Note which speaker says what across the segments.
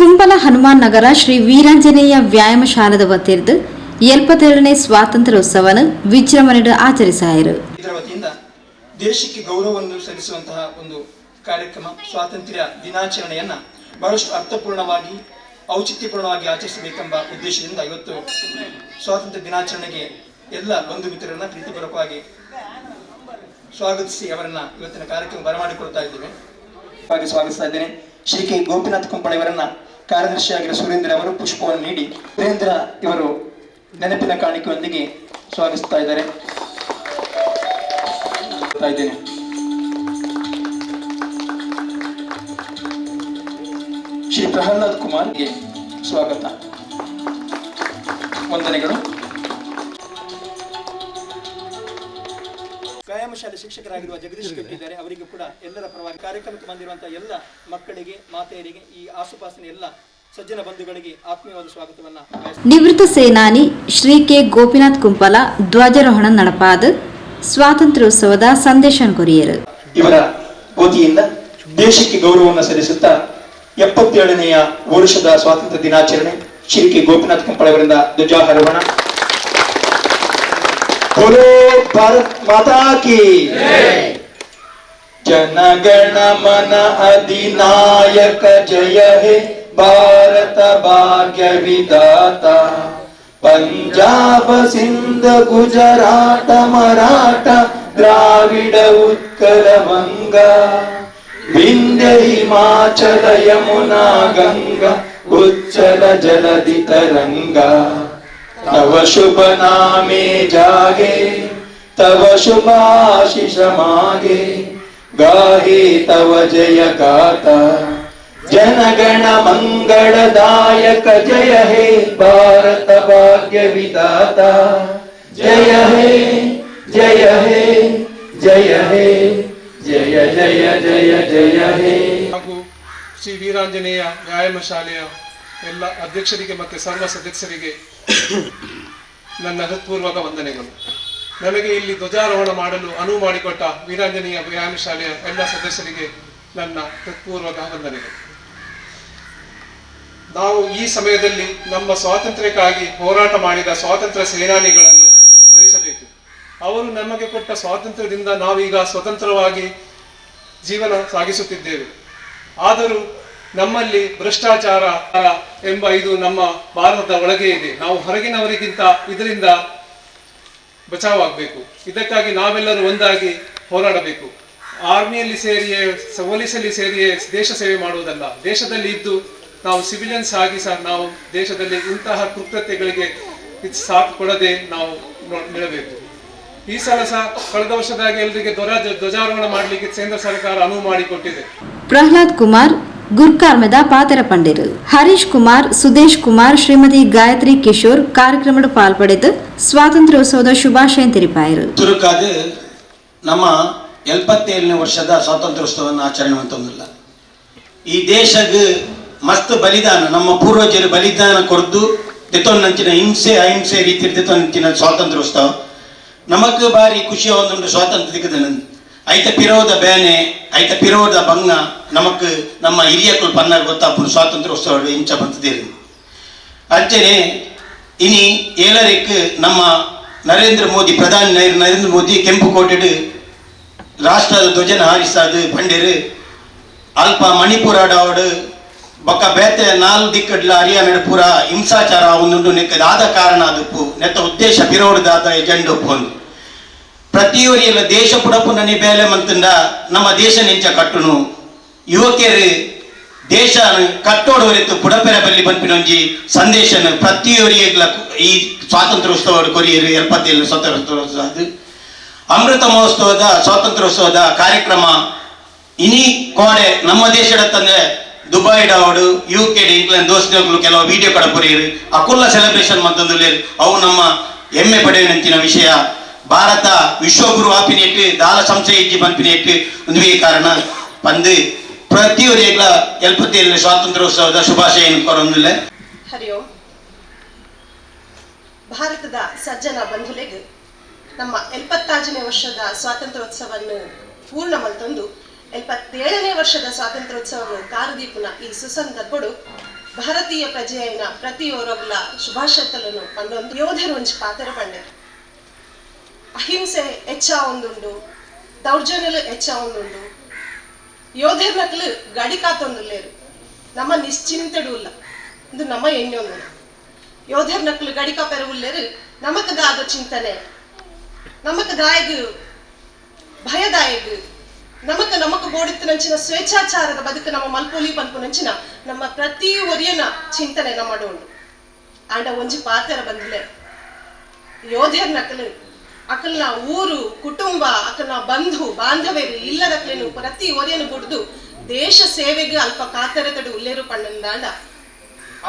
Speaker 1: ಕುಂಬಲ ಹನುಮಾನ್ ನಗರ ಶ್ರೀ ವೀರಾಂಜನೇಯ ವ್ಯಾಯಾಮ ಶಾಲದ ವತಿಯಿಂದ 77ನೇ ಸ್ವಾತಂತ್ರ್ಯೋತ್ಸವವನ್ನು ವಿಜೃಂಭಣೆಯಿಂದ ಆಚರಿಸಿದರು.
Speaker 2: ಇದರ ವತಿಯಿಂದ ದೇಶಕ್ಕೆ ಗೌರವವನ್ನು ಸಲ್ಲಿಸುವಂತಹ ಒಂದು ಕಾರ್ಯಕ್ರಮ ಸ್ವಾತಂತ್ರ್ಯ ದಿನಾಚರಣೆಯನ್ನು ಬಹಳಷ್ಟು ಅರ್ಥಪೂರ್ಣವಾಗಿ ಔಚಿತ್ಯಪೂರ್ಣವಾಗಿ ಆಚರಿಸಬೇಕೆಂಬ ಉದ್ದೇಶದಿಂದ ಇವತ್ತು ಸ್ವಾತಂತ್ರ್ಯ ದಿನಾಚರಣೆಗೆ ಎಲ್ಲ ಬಂಧು ಮಿತ್ರರನ್ನ ಪ್ರೀತಿಪೂರ್ವಕವಾಗಿ ಸ್ವಾಗತಿಸಿ ಅವರನ್ನ ಇವತ್ತಿನ ಕಾರ್ಯಕ್ರಮ ಬರಮಾಡಿಕೊಳ್ತಾ ಇದ್ದೇವೆ. ಸ್ವಾಗತಿಸ್ತಾ ಇದ್ದೇನೆ. ಶ್ರೀ ಕೆ ಗೋಪಿನಾಥ್ ಕುಂಪಳ ಇವರನ್ನ ಕಾರ್ಯದರ್ಶಿಯಾಗಿರುವ ಸುರೇಂದ್ರ ಅವರು ಪುಷ್ಪವನ್ನು ನೀಡಿ ಸುರೇಂದ್ರ ಇವರು ನೆನಪಿನ ಕಾಣಿಕೆಯೊಂದಿಗೆ ಸ್ವಾಗತಿಸ್ತಾ ಇದ್ದಾರೆ. ಶ್ರೀ ಪ್ರಹ್ಲಾದ್ ಕುಮಾರ್ಗೆ ಸ್ವಾಗತ, ವಂದನೆಗಳು. ವ್ಯಾಯಾಮ ಶಾಲೆ ಶಿಕ್ಷಕರಾಗಿರುವ ಜಗದೀಶ್ ಇದ್ದಾರೆ. ಅವರಿಗೂ ಕೂಡ ಎಲ್ಲರ ಪರವಾಗಿ ಕಾರ್ಯಕ್ರಮಕ್ಕೆ ಬಂದಿರುವಂತಹ ಎಲ್ಲ ಮಕ್ಕಳಿಗೆ, ಮಾತೆಯರಿಗೆ, ಈ ಆಸುಪಾಸಿನ ಎಲ್ಲ ಸಜ್ಜನ ಬಂಧುಗಳಿಗೆ ಆತ್ಮೀಯವಾದ ಸ್ವಾಗತವನ್ನ.
Speaker 1: ನಿವೃತ್ತ ಸೇನಾನಿ ಶ್ರೀ ಕೆ ಗೋಪಿನಾಥ್ ಕುಂಪಲ ಧ್ವಜಾರೋಹಣ ನಡಪಾದ ಸ್ವಾತಂತ್ರ್ಯೋತ್ಸವದ ಸಂದೇಶ ಕೊರಿಯರು.
Speaker 2: ಇವರ ವತಿಯಿಂದ ದೇಶಕ್ಕೆ ಗೌರವವನ್ನು ಸಲ್ಲಿಸುತ್ತಾ 77ನೆಯ ವರ್ಷದ ಸ್ವಾತಂತ್ರ್ಯ ದಿನಾಚರಣೆ ಶ್ರೀ ಕೆ ಗೋಪಿನಾಥ್ ಕುಂಪಳ ಅವರಿಂದ ಧ್ವಜಾರೋಹಣ. बोलो भारत माता की जनगण मन अधिनायक जय हे भारत भाग्य विधाता पंजाब सिंध गुजरात मराठा द्राविड उत्कल बंगा विंध्य हिमाचल यमुना गंगा उच्चल जलधि तरंगा तव शुभ नामे जागे तव शुभ आशीष मागे गाहे तव जय गाथा जनगण मंगलदायक जय हे भारत भाग्य विधाता जय हे जय हे जय हे जय जय जय जय हे.
Speaker 3: ಹಾಗೂ ಶ್ರೀ ವೀರಾಂಜನೇಯ ವ್ಯಾಯಾಮ ಶಾಲೆಯ ಎಲ್ಲ ಅಧ್ಯಕ್ಷರಿಗೆ ಮತ್ತು ಸರ್ವ ಸದಸ್ಯರಿಗೆ ನನ್ನ ಹೃತ್ಪೂರ್ವಕ ವಂದನೆಗಳು. ನನಗೆ ಇಲ್ಲಿ ಧ್ವಜಾರೋಹಣ ಮಾಡಲು ಅನುವು ಮಾಡಿಕೊಟ್ಟ ವೀರಾಂಜನೇಯ ವ್ಯಾಯಾಮ ಶಾಲೆಯ ಎಲ್ಲ ಸದಸ್ಯರಿಗೆ ನನ್ನ ಹೃತ್ಪೂರ್ವಕ ವಂದನೆಗಳು. ನಾವು ಈ ಸಮಯದಲ್ಲಿ ನಮ್ಮ ಸ್ವಾತಂತ್ರ್ಯಕ್ಕಾಗಿ ಹೋರಾಟ ಮಾಡಿದ ಸ್ವಾತಂತ್ರ್ಯ ಸೇನಾನಿಗಳನ್ನು ಸ್ಮರಿಸಬೇಕು. ಅವರು ನಮಗೆ ಕೊಟ್ಟ ಸ್ವಾತಂತ್ರ್ಯದಿಂದ ನಾವೀಗ ಸ್ವತಂತ್ರವಾಗಿ ಜೀವನ ಸಾಗಿಸುತ್ತಿದ್ದೇವೆ. ಆದರೂ ನಮ್ಮಲ್ಲಿ ಭ್ರಷ್ಟಾಚಾರ ಎಂಬ ಇದು ನಮ್ಮ ಭಾರತದ ಒಳಗೆ ಇದೆ. ನಾವು ಹೊರಗಿನವರಿಗಿಂತ ಇದರಿಂದ ಬಚಾವಾಗಬೇಕು. ಇದಕ್ಕಾಗಿ ನಾವೆಲ್ಲರೂ ಒಂದಾಗಿ ಹೋರಾಡಬೇಕು. ಆರ್ಮಿಯಲ್ಲಿ ಸೇರಿಯೇ, ಪೊಲೀಸಲ್ಲಿ ಸೇರಿಯೇ ದೇಶ ಸೇವೆ ಮಾಡುವುದಲ್ಲ, ದೇಶದಲ್ಲಿ ಇದ್ದು ನಾವು ಸಿವಿಲಿಯನ್ಸ್ ಆಗಿ ಸಹ ನಾವು ದೇಶದಲ್ಲಿ ಇಂತಹ ಕೃತ್ಯಗಳಿಗೆ ಸಾಥ್ ಕೊಡದೆ ನಾವು ನಿಲ್ಲಬೇಕು. ಈ ಸಲ ಸಹ ಕಳೆದ ವರ್ಷದಾಗಿ ಎಲ್ಲರಿಗೆ ಧ್ವಜಾರೋಹಣ ಮಾಡಲಿಕ್ಕೆ ಕೇಂದ್ರ ಸರ್ಕಾರ ಅನುವು ಮಾಡಿಕೊಟ್ಟಿದೆ.
Speaker 1: ಪ್ರಹ್ಲಾದ್ ಕುಮಾರ್ ಗುರ್ಕಾರ್ಮದ ಪಾತ್ರ ಪಂಡಿರು, ಹರೀಶ್ ಕುಮಾರ್, ಸುದೇಶ್ ಕುಮಾರ್, ಶ್ರೀಮತಿ ಗಾಯತ್ರಿ ಕಿಶೋರ್ ಕಾರ್ಯಕ್ರಮದ ಪಾಲ್ಪಡೆದು ಸ್ವಾತಂತ್ರ್ಯೋತ್ಸವದ ಶುಭಾಶಯ ತಿಳಿಪಾಯಿರು.
Speaker 4: ಚುರುಕಾದ ನಮ್ಮ 77ನೇ ವರ್ಷದ ಸ್ವಾತಂತ್ರ್ಯೋತ್ಸವವನ್ನು ಆಚರಣೆ ಅಂತಂದಿಲ್ಲ. ಈ ದೇಶಕ್ಕೆ ಮಸ್ತ್ ಬಲಿದಾನ, ನಮ್ಮ ಪೂರ್ವಜರು ಬಲಿದಾನ ಕೊಡ್ದು ತೆತ್ತೊಂದಂಚಿನ ಹಿಂಸೆ ಅಹಿಂಸೆ ರೀತಿ ತೆತ್ತೊಂದಂಚಿನ ಸ್ವಾತಂತ್ರ್ಯೋತ್ಸವ ನಮಕ್ ಬಾರಿ ಖುಷಿ ಒಂದುಂಟು. ಸ್ವಾತಂತ್ರ್ಯ ದಿಕ್ಕದ ಐತ ಪಿರೋದ ಬೇನೆ ಐತ ಪಿರೋದ ಭಂಗ ನಮಕ್ ನಮ್ಮ ಹಿರಿಯಕ್ಕಳು ಪನ್ನರ್ ಗೊತ್ತಾಪು ಸ್ವಾತಂತ್ರ್ಯೋತ್ಸವ ಇಂಚ ಬಂತದೇರಿ. ಅಂಚನೆ ಇನಿ ಏಳರಿಕ್ ನಮ್ಮ ನರೇಂದ್ರ ಮೋದಿ, ಪ್ರಧಾನಿ ನರೇಂದ್ರ ಮೋದಿ ಕೆಂಪು ಕೋಟೆಡ್ ರಾಷ್ಟ್ರದ ಧ್ವಜನ ಹಾರಿಸಾದ ಬಂಡೇರು ಅಲ್ಪ ಮಣಿಪುರಾಡವಡು ಬೊಕ್ಕ ಬೇತೆ 4 ದಿಕ್ಕಡ್ಲ ಹರಿಯಾಣ ಪೂರ ಹಿಂಸಾಚಾರ ಒಂದುಂಡು ನೆಕ್ಕದ ಆದ ಕಾರಣ ಅದಪ್ಪು ನೆತ್ತ ಉದ್ದೇಶ ಪಿರೋಡ್ದಾದ ಎಜೆಂಡ ಒಪ್ಪೊಂದು ಪ್ರತಿಯೊರಿಯಲ್ಲ ದೇಶ ಪುಡಪುನ ಬೇಲೆ ಮಂತಂಡ ನಮ್ಮ ದೇಶ ನೆಂಚ ಕಟ್ಟುನು ಯುವಕಿಯರು ದೇಶ ಕಟ್ಟೋಡವರಿತ್ತು ಪುಡಪೆರ ಬಲ್ಲಿ ಬಂಪಿನೊಂಜಿ ಸಂದೇಶನ ಪ್ರತಿಯೊರಿಯಲ್ಲ ಈ ಸ್ವಾತಂತ್ರ್ಯೋತ್ಸವ ಕೊರಿಯರು 77 ಸ್ವಾತಂತ್ರ್ಯೋತ್ಸವ ಅಮೃತ ಮಹೋತ್ಸವದ ಸ್ವಾತಂತ್ರ್ಯೋತ್ಸವದ ಕಾರ್ಯಕ್ರಮ ಇನಿ ಕೋಡೆ ನಮ್ಮ ದೇಶದ ತಂದೆ ದುಬೈಡವಡು UK ಇಂಗ್ಲೆಂಡ್ ದೋಸ್ತಿಗಳು ಕೆಲವು ವಿಡಿಯೋ ಕಡ ಕೊರಿಯರು ಅಕುಲ್ಲ ಸೆಲೆಬ್ರೇಷನ್ ಮಂತಂದು ಅವು ನಮ್ಮ ಹೆಮ್ಮೆ ಪಡೆಯುವಂತಿನ ವಿಷಯ. ಭಾರತ ವಿಶ್ವಗುರು ಆಪಿನೇಟ್ ದಾಲ ಸಂಸ್ಥೆ ಇಜ್ಜಿ ಬಂಪಿನೇಟ್ ಒಂದು ಕಾರಣ ಪಂದು ಪ್ರತಿಯೊರಿಯಲ್ಲ 77ನೇ ಸ್ವಾತಂತ್ರ್ಯೋತ್ಸವದ ಶುಭಾಶಯ ಕೊರೊಂದಿಲ್ಲ.
Speaker 5: ಹರಿ ಓಂ. ಭಾರತದ ಸಜ್ಜನ ಬಂಧುಲೆಗ್ ನಮ್ಮ 76ನೇ ವರ್ಷದ ಸ್ವಾತಂತ್ರ್ಯೋತ್ಸವವನ್ನು ಪೂರ್ಣ ಮಲ್ತೊಂದು 77ನೇ ವರ್ಷದ ಸ್ವಾತಂತ್ರ್ಯೋತ್ಸವ ಕಾರದೀಪುನ ಈ ಸುಸಂದರ್ಭಡು ಭಾರತೀಯ ಪ್ರಜೆ అయిన ಪ್ರತಿ ಒರೊಗ್ಲ ಶುಭಾಶಯತలను ಪಂಡೊಂದು ಯೋಧರು ಒಂಜಿ ಪಾತ್ರ ಪಂಡೆ ಅಹಿಂಸೆ ಹೆಚ್ಚ ಒಂದುಂಡು ದೌರ್ಜನ್ಯಲು ಹೆಚ್ಚ ಒಂದುಂಡು ಯೋಧರ್ನಕ್ಲು ಗಡಿ ಕಾತೊಂದುಲ್ಲೇರು ನಮ್ಮ ನಿಶ್ಚಿಂತೆಡು ಇಲ್ಲ ಇದು ನಮ್ಮ ಎಣ್ಣೆ ಒಂದು ಯೋಧರ್ನಕ್ಲು ಗಡಿ ಕಾಪೆರುವುಲ್ಲೇರು ನಮಕ್ ದಾದ ಚಿಂತನೆ ನಮಕ್ ದಾಯಗ್ ಭಯದಾಯಗ್ ನಮಕ್ ಬೋಡಿತ್ತಿನಂಚಿನ ಸ್ವೇಚ್ಛಾಚಾರದ ಬದುಕು ನಮ್ಮ ಮಲ್ಪೊಲಿ ಪನ್ಪುನಂಚಿನ ನಮ್ಮ ಪ್ರತಿ ಒರಿಯನ ಚಿಂತನೆ ನಮ್ಮ ಉಂಡು ಆಂಡ ಒಂಜಿ ಪಾತ್ರ ಬಂದಿಲೆ ಯೋಧರ್ನಕ್ಲು ಅಕಲ್ನ ಊರು ಕುಟುಂಬ ಅಕಲ್ನ ಬಂಧು ಬಾಂಧವ್ಯರು ಇಲ್ಲದಕ್ಲೇನು ಪ್ರತಿ ಒರಿಯನು ಬಿಡ್ದು ದೇಶ ಸೇವೆಗೆ ಅಲ್ಪ ಕಾತರತಡು ಉಲ್ಲೇರು ಪಣ್ಣಂದಾಂಡ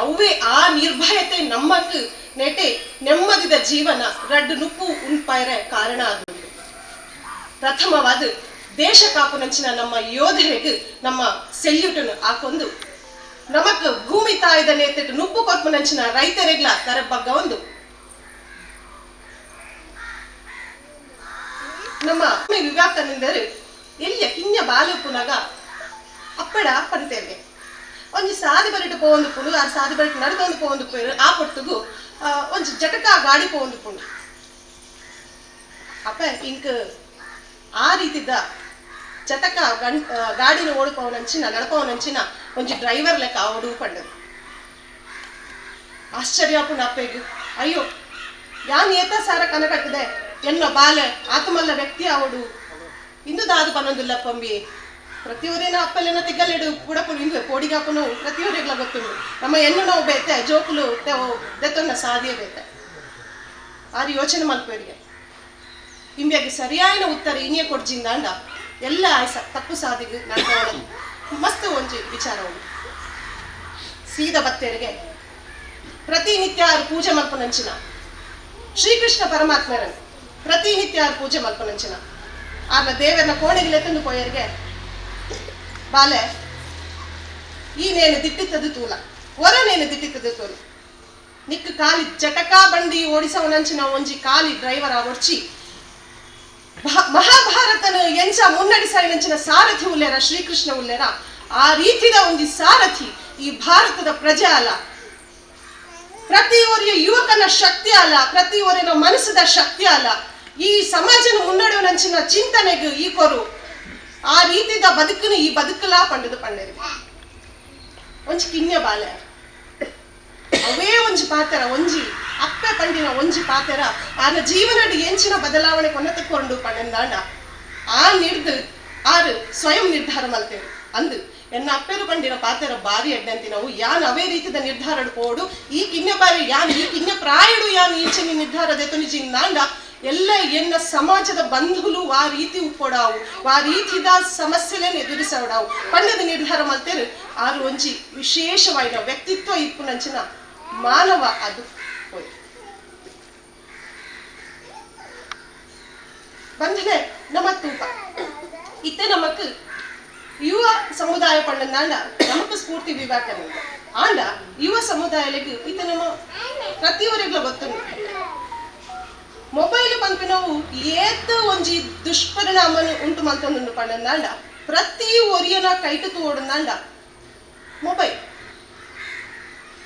Speaker 5: ಅವೇ ಆ ನಿರ್ಭಯತೆ ನಮ್ಮಕ್ ನೆಟೆ ನೆಮ್ಮದಿದ ಜೀವನ ರಡ್ಡು ನುಪ್ಪು ಉಂಪಾಯರೆ ಕಾರಣ ಆಗುವುದು ಪ್ರಥಮವಾದ ದೇಶ ಕಾಪುನಂಚಿನ ನಮ್ಮ ಯೋಧರಿಗೆ ನಮ್ಮ ಸೆಲ್ಯೂಟನ್ನು ಹಾಕೊಂದು ನಮಕ್ ಭೂಮಿ ತಾಯಿದ ನೇತಟ್ಟು ನುಪ್ಪು ಕೊರ್ಪುನಂಚಿನ ರೈತರಿಗ್ಲ ತರ ಬಗ್ಗ ಒಂದು ನಮ್ಮ ವಿವೇಕಾನಂದರು ಎಲ್ಲಿಯ ಕಿನ್ಯ ಬಾಲುಪುನಗ ಅಪ್ಪಡ ಪಂತೇವೆ ಒಂಜಿ ಸಾದಿ ಬರಿಟ್ಟು ಪೋಂದು ಪುಂಡು ಆ ಸಾದಿ ಬರಿಟ್ಟು ನಡ್ಕೊಂಡು ಪೋಂದು ಪೋರು ಆ ಪೊಟ್ಟುಗು ಒಂಜಿ ಜಟಕ ಗಾಡಿ ಪೋಂದು ಪುಂಡು ಅಪ್ಪ ಇಂಕ್ ಆ ರೀತಿದ ಜಟಕ ಗಾಡಿನ ಓಡಿಪವನಂಚಿನ ನಡಪವನಂಚಿನ ಒಂಜಿ ಡ್ರೈವರ್ ಲೆಕ್ಕ ಅವಡು ಪಂಡದು ಆಶ್ಚರ್ಯಪುನ ಅಪ್ಪೆಗು ಅಯ್ಯೋ ಯಾನ್ ಏತ ಸಾರ ಕನಕಟ್ಟದೆ ಎನ್ನ ಬಾಲೆ ಆತಮಲ್ಲ ವ್ಯಕ್ತಿ ಅವಡು ಇಂದು ದಾದು ಪನ್ನೊಂದಿಲ್ಲ ಪಂಬಿ ಪ್ರತಿಯೊರೇನ ಅಪ್ಪಲೆನ ತಿಗ್ಗಲೆಡು ಕೂಡ ಇಂದು ಪೋಡಿಗಾಪನು ಪ್ರತಿಯೊರೆಗ್ಲ ಗೊತ್ತುಂಡು ನಮ್ಮ ಎನ್ನು ನಾವು ಬೇತೆ ಜೋಕುಲು ದೆತ್ತೊನ್ನ ಸಾಧಿಯ ಬೇತೆ ಆರು ಯೋಚನೆ ಮಲ್ಪೇರಿಗೆ ಇಂಬ್ಯಾಗಿ ಸರಿಯಾಯಿನ ಉತ್ತರ ಇನಿಯ ಕೊಡ್ಜಿಂದಾಂಡ ಎಲ್ಲ ತಪ್ಪು ಸಾಧಿಗೆ ನಡ್ಕೋಣ ಮಸ್ತ್ ಒಂಜಿ ವಿಚಾರ ಉಂಟು ಸೀದ ಬತ್ತೇರಿಗೆ ಪ್ರತಿನಿತ್ಯ ಆರು ಪೂಜೆ ಮಲ್ಪನಂಚಿನ ಶ್ರೀಕೃಷ್ಣ ಪರಮಾತ್ಮರನ್ನು ಪ್ರತಿನಿತ್ಯ ಆರು ಪೂಜೆ ಮಲ್ಪನಂಚಿನ ಆರ್ನ ದೇವರನ್ನ ಕೋಣೆಗೆ ತಂದು ಪೋಯರಿಗೆ ಬಾಲೆ ಈ ನೇನು ದಿಟ್ಟಿತ್ತದು ತೂಲ ಹೊರ ನೇನು ದಿಟ್ಟಿತ್ತದು ತೂಲ ನಿಕ್ ಕಾಲಿ ಜಟಕಾ ಬಂಡಿ ಓಡಿಸವನಂಚಿನ ಒಂಜಿ ಕಾಲಿ ಡ್ರೈವರ್ ಒಡ್ಚಿ ಮಹಾಭಾರತನ ಎಂಚ ಮುನ್ನಡೆಸಾಯಿನಂಚಿನ ಸಾರಥಿ ಉಲ್ಲೇರ ಶ್ರೀಕೃಷ್ಣ ಉಲ್ಲೇರ ಆ ರೀತಿದ ಒಂದು ಸಾರಥಿ ಈ ಭಾರತದ ಪ್ರಜೆ ಅಲ್ಲ ಪ್ರತಿಯೊರಿಯ ಯುವಕನ ಶಕ್ತಿ ಅಲ್ಲ ಪ್ರತಿಯೊರಿನ ಮನಸ್ಸದ ಶಕ್ತಿ ಅಲ್ಲ ಈ ಸಮಾಜನ ಮುನ್ನಡೆಯುವಂಚಿನ ಚಿಂತನೆಗೆ ಈ ಕೊರು ಆ ರೀತಿದ ಬದುಕನ್ನು ಈ ಬದುಕಲಾ ಪಂಡದು ಪಂಡರಿ ಒಂಜಿ ಕಿನ್ಯ ಬಾಲೆ ಅವೇ ಒಂಜಿ ಪಾತ್ರ ಒಂಜಿ ಅಪ್ಪೆ ಪಂಡಿನ ಒಂಜಿ ಪಾತ್ರ ಆನ ಜೀವನದ ಎಂಚಿನ ಬದಲಾವಣೆ ಕೊನೆತಕ್ಕೊಂಡು ಪಂಡಂದಾಂಡ ಆ ಆರು ಸ್ವಯಂ ನಿರ್ಧಾರ ಮಲ್ತೇವೆ ಅಂದು ಎನ್ನ ಅಪ್ಪೆರು ಪಂಡಿನ ಪಾತ್ರ ಬಾರಿ ಅಡ್ಡಂತಿ ನಾವು ಯಾನ್ ಅವೇ ರೀತಿದ ನಿರ್ಧಾರ ಪೋಡು ಈ ಕಿನ್ಯ ಬಾರಿ ಯಾನ್ ಈ ಕಿನ್ಯ ಪ್ರಾಯಡು ಯಾನ್ ಈಚಿನ ನಿರ್ಧಾರ ದೆತುನಿಜಿಂದಾಂಡ ಎಲ್ಲ ಎನ್ನ ಸಮಾಜದ ಬಂಧುಲು ಆ ರೀತಿ ಉಪ್ಪೊಡಾವು ಆ ರೀತಿದ ಸಮಸ್ಯೆಲೇನು ಎದುರಿಸೋಡಾವು ಪಂಡದ ನಿರ್ಧಾರ ಮಲ್ತೇರು ಆರು ಒಂಜಿ ವಿಶೇಷವಾದ ವ್ಯಕ್ತಿತ್ವ ಇಪ್ಪುನಂಚಿನ ಮಾನವ ಅದು ಬಂಧನೆ ನಮ್ಮ ತೂಪ ಇತ್ತೆ ನಮಕ್ ಯುವ ಸಮುದಾಯ ಪಂಡಂದಾಂಡ ನಮಕ್ ಸ್ಫೂರ್ತಿ ವಿವೇಕಾನಂದ ಆಂಡ ಯುವ ಸಮುದಾಯಕ್ಕೆ ಇತ್ತೆ ನಮ್ಮ ಪ್ರತಿಯೊರಿಗ್ಲ ಗೊತ್ತುಂಡು ಮೊಬೈಲ್ ಪಂಪಿ ನಾವು ಏತ್ ಒಂಜಿ ದುಷ್ಪರಿಣಾಮನು ಉಂಟು ಮಲ್ತೊಂದುಂಡು ಪಂಡಂದಾಂಡ ಪ್ರತಿ ಒರಿಯನ ಕೈಟು ತೋಡಂದಾಂಡ ಮೊಬೈಲ್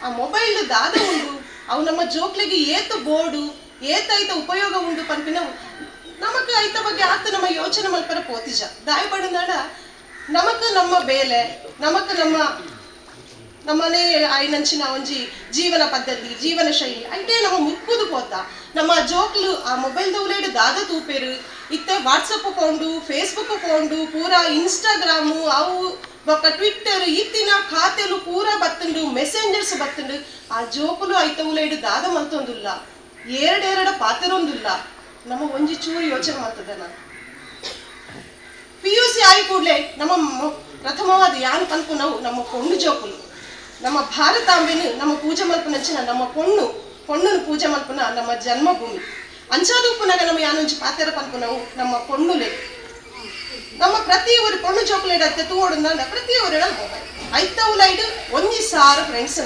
Speaker 5: ಆ ಮೊಬೈಲ್ ದಾದ ಉಂಡು ಅವು ನಮ್ಮ ಜೋಕ್ಲಿಗೆ ಏತ್ ಬೋರ್ಡು ಏತೈತ ಉಪಯೋಗ ಉಂಡು ಪಂಪಿ ನಾವು ನಮಕ್ ಐತ ಬಗ್ಗೆ ಆತ ನಮ್ಮ ಯೋಚನೆ ಮಲ್ಪರ ಪೋತಿಜ ದಾಯ ಪಡಂದಾಂಡ ನಮಕ್ ನಮ್ಮ ಬೇಲೆ ನಮಕ್ ನಮ್ಮನೆ ಆಯ್ನಂಚಿನ ಒಂಜಿ ಜೀವನ ಪದ್ಧತಿ ಜೀವನ ಶೈಲಿ ಐಟೇ ನಮ್ಮ ಮುಕ್ಕುದು ಪೋತ ನಮ್ಮ ಜೋಕ್ಲು ಆ ಮೊಬೈಲ್ ದೌಲೇಡು ದಾದ ತೂಪೇರು ಇತ್ತೆ ವಾಟ್ಸಪ್ ಕೊಂಡು ಫೇಸ್ಬುಕ್ ಕೊಂಡು ಪೂರಾ ಇನ್ಸ್ಟಾಗ್ರಾಮು ಅವು ಬೊಕ್ಕ ಟ್ವಿಟ್ಟರ್ ಇತ್ತಿನ ಖಾತೆಲು ಪೂರಾ ಬತ್ತುಂಡು ಮೆಸೆಂಜರ್ಸ್ ಬತ್ತುಂಡು ಆ ಜೋಕುಲು ಐತವುಲೇಡು ದಾದ ಮಲ್ತೊಂದುಲ್ಲ ಎರಡೆರಡ ಪಾತೆರೊಂದುಲ್ಲ ನಮ್ಮ ಒಂಜಿ ಚೂರು ಯೋಚನೆ ಮಾಡ್ತದೆ ನಾನು PUC ಆಗಿ ಕೂಡಲೇ ನಮ್ಮ ಪ್ರಥಮವಾದ ಯಾನು ಪಂಪು ನಾವು ನಮ್ಮ ಪೊಣ್ಣು ಜೋಕುಲು ನಮ್ಮ ಭಾರತಾಂಬೆನು ನಮ್ಮ ಪೂಜೆ ಮಲ್ಪನಂಚಿನ ನಮ್ಮ ಪೊಣ್ಣು ಪೂಜೆ ಮಲ್ಪನ ನಮ್ಮ ಜನ್ಮಭೂಮಿ ಅಂಚಾದು ಪುನಗ ನಮ್ಮ ಯಾನೊಂಜಿ ಪಾತೆರ ಪಂಪು ನಾವು ನಮ್ಮ ಪೊಣ್ಣುಲೆ ನಮ್ಮ ಪ್ರತಿ ಒರಿ ಪೊಣ್ಣು ಜೋಕುಲೇಡ ತೆತ್ತು ಓಡುಂದ ಪ್ರತಿ ಒರಿಡ ಮೊಬೈಲ್ ಐತವುಲೈಡು ಒಂಜಿ ಸಾರು ಫ್ರೆಂಡ್ಸ್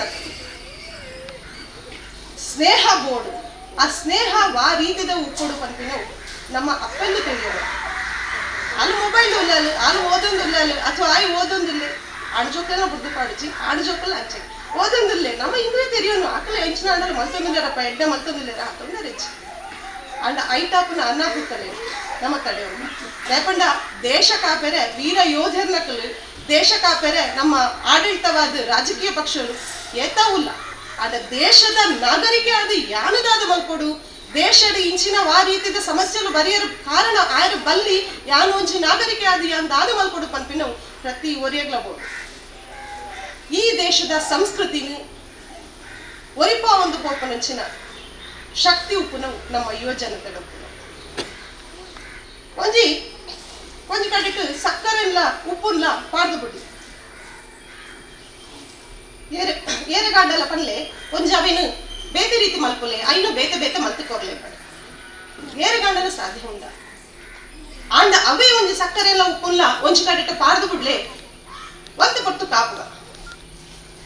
Speaker 5: ಸ್ನೇಹ ಬೋರ್ಡು ಆ ಸ್ನೇಹ ವಾ ರೀತಿದ ಉಪ್ಪೊಡು ಪಂಪಿನ ನಮ್ಮ ಅಪ್ಪಂದು ತಿಳಿಯೋಣ ಅಲ್ಲಿ ಮೊಬೈಲ್ ಉಲ್ಲಾಲು ಅಲ್ಲಿ ಓದೊಂದು ಉಲ್ಲಾಲು ಅಥವಾ ಆಯ್ ಓದೊಂದಿಲ್ಲ ಆಡು ಜೋಕಲ್ನ ಬುದ್ಧಿ ಪಾಡಿಜಿ ಆಡು ಜೋಕಲ್ ಅಂಚೆ ಓದೊಂದಿಲ್ಲೇ ನಮ್ಮ ಇಂಗ್ಲೇ ತೆರಿಯೋನು ಆಕಲ ಹೆಂಚಿನ ಅಂದ್ರೆ ಮಲ್ತೊಂದಿಲ್ಲರಪ್ಪ ಎಡ್ಡೆ ಮಲ್ತೊಂದಿಲ್ಲರ ತೊಂದರೆ ಹೆಚ್ಚು ಅಂಡ ಐಟಾಪನ ಅನ್ನ ಕೂತಲೆ ನಮ್ಮ ಕಡೆಯವರು ಲೇಪಂಡ ದೇಶ ಕಾಪೆರೆ ವೀರ ಯೋಧರ್ನಕಲು ದೇಶ ಕಾಪೆರೆ ನಮ್ಮ ಆಡಳಿತವಾದ ರಾಜಕೀಯ ಪಕ್ಷಗಳು ಏತಾವುಲ್ಲ ಆದ ದೇಶದ ನಾಗರಿಕೆ ಆದ ಯಾನದಾದ ಮಲ್ಕೊಡು ದೇಶದ ಇಂಚಿನ ಆ ರೀತಿಯ ಸಮಸ್ಯೆಗಳು ಬರೆಯರು ಕಾರಣ ಆಯರು ಬಲ್ಲಿ ಯಾನು ಒಂಚಿ ನಾಗರಿಕೆ ಆದ ಯಾಂದಾದ ಮಲ್ಕೊಡು ಪನ್ಪಿನ ಪ್ರತಿ ಒರಿಯಗ್ಲಬಹುದು ಈ ದೇಶದ ಸಂಸ್ಕೃತಿನು ಒರಿಪ ಒಂದು ಪೋಪನಂಚಿನ ಶಕ್ತಿ ಉಪ್ಪುನ ನಮ್ಮ ಯುವಜನತೆ ಒಂಜಿ ಒಂಜಿ ಕಡೆಗೆ ಸಕ್ಕರೆಲ್ಲ ಉಪ್ಪುಲ್ಲ ಪಾಡ್ದು ಬಿಡಿ ಏರೆಗಾಡಲ್ಲ ಪನ್ಲೆ ಒಂಜಿ ಅವೇನು ಬೇತೆ ರೀತಿ ಮಲ್ಪುಲೆ ಐನು ಬೇತೆ ಬೇತೆ ಮಲ್ತು ಕೊರ್ಲೆ ಏರೆಗಾಡಲು ಸಾಧ್ಯ ಉಂಡ ಅಂಡ ಅವೇ ಒಂಜಿ ಸಕ್ಕರೆಲ್ಲ ಉಪ್ಪುಲ್ಲ ಒಂಜಿ ಕಡೆಗೆ ಪಾಡ್ದು ಬಿಡ್ಲೆ ಒಂದು ಪಟ್ಟು ಕಾಪುಗ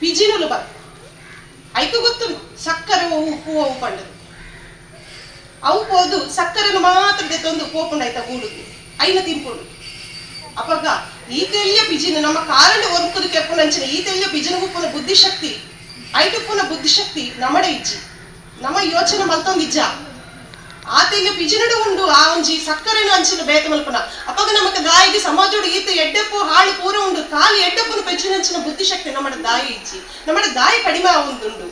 Speaker 5: ಪಿಜಿನುಲು ಬರ್ ಐಕು ಗೊತ್ತು ಸಕ್ಕರೆ ಉಪ್ಪು ಅವು ಪಂಡದು ಅವು ಹೋದು ಸಕ್ಕರೆನು ಮಾತ್ರ ದೆತ್ತೊಂದು ಪೋಪುಂಡಾಯ್ತ ಗೂಡುದು ಐನ ತಿನ್ಕೊಂಡು ಅವಾಗ ಈ ತೆಲಿಯ ಪಿಜಿನ ನಮ್ಮ ಕಾರಣ ಒರ್ಕುದು ಕೆಪ್ಪುನಂಚಿನ ಈ ತೆಲಿಯ ಪಿಜಿನ ಉಪ್ಪುನ ಬುದ್ಧಿಶಕ್ತಿ ಐಟುಪ್ಪುನ ಬುದ್ಧಿಶಕ್ತಿ ನಮ್ಮಡೆ ಇಜ್ಜಿ ನಮ್ಮ ಯೋಚನೆ ಮಲ್ತೊಂದಿಜ್ಜ ಆ ತೆಲಿಯ ಪಿಜಿನಡು ಉಂಡು ಆ ಒಂಜಿ ಸಕ್ಕರೆನ ಅಂಚಿನ ಬೇತ ಮಲ್ಪನ ಅವಾಗ ನಮಕ ದಾಯಿಗೆ ಸಮಾಜೋಡು ಈತ ಎಡ್ಡೆಪ್ಪು ಹಾಳು ಪೂರ ಉಂಡು ಕಾಲಿ ಎಡ್ಡೆಪ್ಪುನ ಪೆಚ್ಚಿನಂಚಿನ ಬುದ್ಧಿಶಕ್ತಿ ನಮ್ಮಡ ದಾಯಿ ಇಜ್ಜಿ ನಮ್ಮಡ ದಾಯಿ ಕಡಿಮೆ ಆಗುಂದುಂಡು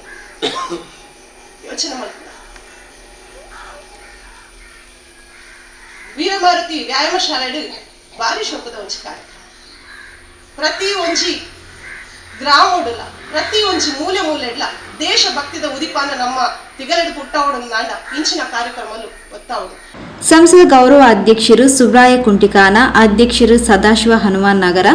Speaker 5: ಯೋಚನೆ ಮಲ್ಪನ ವೀರಮಾರುತಿ ವ್ಯಾಯಾಮ ಶಾಲೆ ಭಾರಿ ಶೋಕದ ಒಂಜಿ ಕಾರ್ಯಕ್ರಮ ಪ್ರತಿ ಒಂಜಿ ಗ್ರಾಮೋಡುಲ ಪ್ರತಿ ಒಂಜಿ ಮೂಲೆ ಮೂಲೆಡ್ಲ ದೇಶ ಭಕ್ತಿದ ಉದಿಪಾನ ನಮ್ಮ ತಿಗಲೆಡು ಪುಟ್ಟವಡು ನಾಂಡ ಇಂಚಿನ ಕಾರ್ಯಕ್ರಮಲು ಒತ್ತಾವಡು
Speaker 1: ಸಂಸದ ಗೌರವ ಅಧ್ಯಕ್ಷರು ಸುಬ್ರಾಯ ಕುಂಟಿಕಾನ ಅಧ್ಯಕ್ಷರು ಸದಾಶಿವ ಹನುಮಾನ್ ನಗರ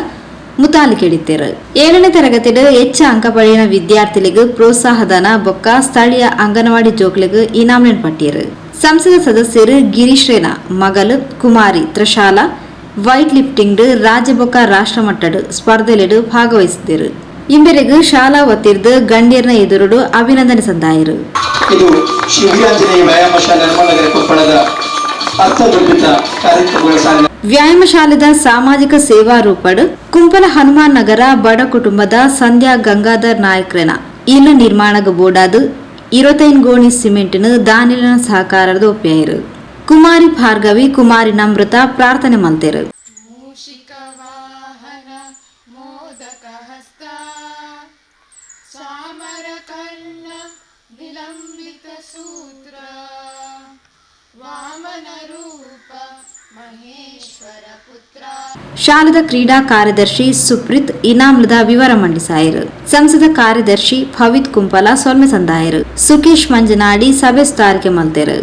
Speaker 1: ಮುತಾಲಿಕೆಡಿತ್ತರು 7ನೇ ತರಗತಿಡು ಹೆಚ್ಚು ಅಂಕ ಪಡೆಯುವ ವಿದ್ಯಾರ್ಥಿಗಳಿಗೆ ಪ್ರೋತ್ಸಾಹಧನ ಬೊಕ್ಕ ಸ್ಥಳೀಯ ಅಂಗನವಾಡಿ ಜೋಕ್ಲಿಗೆ ಇನಾಮ್ನೆನ್ ಪಟ್ಟಿಯರು ಸಂಸದ ಸದಸ್ಯರು ಗಿರೀಶ್ ರೇನಾ ಮಗಳು ಕುಮಾರಿ ತ್ರಶಾಲಾ ವೈಟ್ ಲಿಫ್ಟಿಂಗ್ ರಾಜ್ಯ ಬೊಕ್ಕ ರಾಷ್ಟ್ರ ಮಟ್ಟದ ಸ್ಪರ್ಧೆಲೆಡು ಭಾಗವಹಿಸಿದ್ದರು ಇಂಬೆರೆಗೂ ಶಾಲಾ ಒತ್ತಿರ್ದು ಗಣ್ಯರ್ನ ಎದುರುಡು ಅಭಿನಂದನೆ ಸಂದಾಯರು
Speaker 2: ಇದು ಶಿವರಾಂಜನೇಯ ವ್ಯಾಯಾಮ ಶಾಲೆ ನಿರ್ಮಲನಗರ ಕೊಪ್ಪಳದ ಅರ್ಥಗರ್ಭಿತ ಕಾರ್ಯಕ್ರಮಗಳ ಸಾಲಿನ
Speaker 1: ವ್ಯಾಯಾಮ ಶಾಲೆದ ಸಾಮಾಜಿಕ ಸೇವಾ ರೂಪಡ್ ಕುಂಪಲ ಹನುಮಾನ್ ನಗರ ಬಡ ಕುಟುಂಬದ ಸಂಧ್ಯಾ ಗಂಗಾಧರ್ ನಾಯಕ್ರೆನ ಇಲ್ಲು ನಿರ್ಮಾಣಗ ಬೋಡಾದು 25 ಗೋಣಿ ಸಿಮೆಂಟ್ನು ದಾನಿಲನ ಸಹಕಾರದ ಒಪ್ಪಿಯಾಯಿರು ಕುಮಾರಿ ಭಾರ್ಗವಿ ಕುಮಾರಿ ನಮೃತ ಪ್ರಾರ್ಥನೆ ಮಲ್ತೆರು ಶಾಲೆದ ಕ್ರೀಡಾ ಕಾರ್ಯದರ್ಶಿ ಸುಪ್ರೀತ್ ಇನಾಮ್ಲದ ವಿವರ ಮಂಡಿಸಾಯರು ಸಂಸದ ಕಾರ್ಯದರ್ಶಿ ಭವಿತ್ ಕುಂಪಲ ಸೊಲ್ಮೆ ಸಂದಾಯರು ಸುಕೇಶ್ ಮಂಜನಾಡಿ ಸಭೆ ಸ್ಥಾರಿಕೆ ಮಲ್ತೆರು